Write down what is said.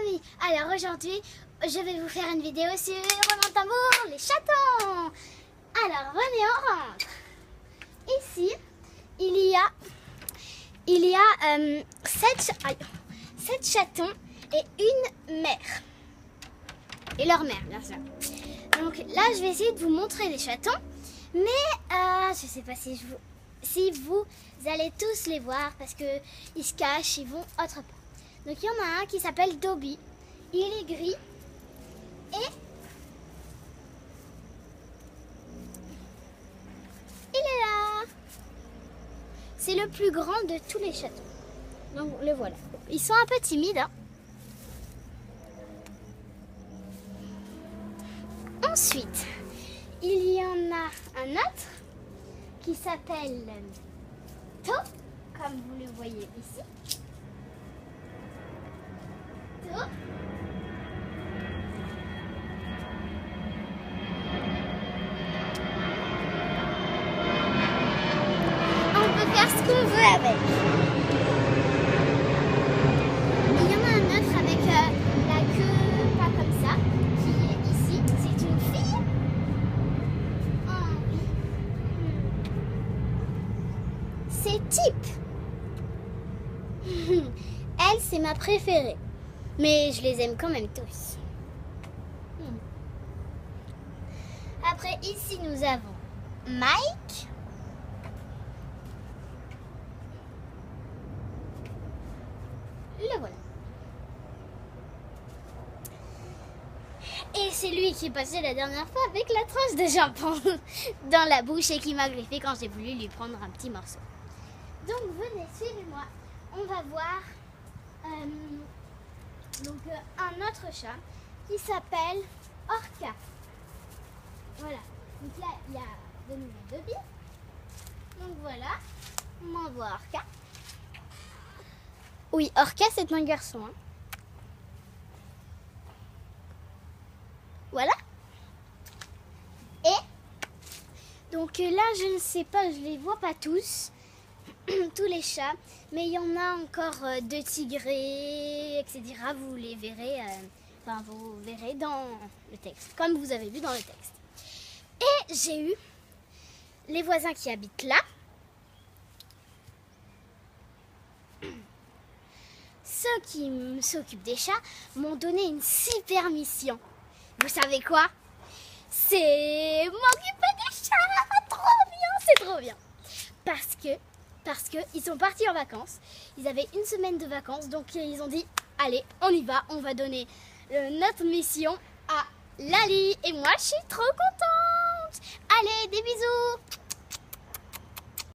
oui, alors aujourd'hui, je vais vous faire une vidéo sur Roulement de tambour, les chatons. Alors, venez, on rentre. Ici, il y a 7 chatons et une mère. Et leur mère, bien sûr. Donc là, je vais essayer de vous montrer les chatons. Mais je ne sais pas si vous allez tous les voir parce qu'ils se cachent, ils vont autre part. Donc il y en a un qui s'appelle Dobby. Il est gris. Et il est là. C'est le plus grand de tous les chatons. Donc le voilà. Ils sont un peu timides. Hein. Ensuite, il y en a un autre qui s'appelle To, comme vous le voyez ici. To. On peut faire ce qu'on veut avec. Il y en a un autre avec la queue pas comme ça, qui est ici. C'est une fille. Oh oui. C'est Type. Elle, c'est ma préférée. Mais je les aime quand même tous. Après, ici, nous avons Mike. Le voilà. Et c'est lui qui est passé la dernière fois avec la tranche de jambon dans la bouche et qui m'a griffé quand j'ai voulu lui prendre un petit morceau. Donc venez, suivez-moi. On va voir un autre chat qui s'appelle Orca. Voilà. Donc là, il y a de nouveau Dobby. Donc voilà. On envoie Orca. Oui, Orca, c'est un garçon. Hein. Voilà. Et donc là, je ne sais pas, je les vois pas tous. Tous les chats, mais il y en a encore 2 tigrés, etc. Vous les verrez, vous verrez dans le texte, comme vous avez vu dans le texte. Et j'ai eu les voisins qui habitent là. Ceux qui s'occupent des chats m'ont donné une super mission. Vous savez quoi? C'est m'occuper des chats. Trop bien, c'est trop bien. Parce que ils sont partis en vacances. Ils avaient une semaine de vacances. Donc ils ont dit, allez, on y va. On va donner notre mission à Lali. Et moi, je suis trop contente. Allez, des bisous.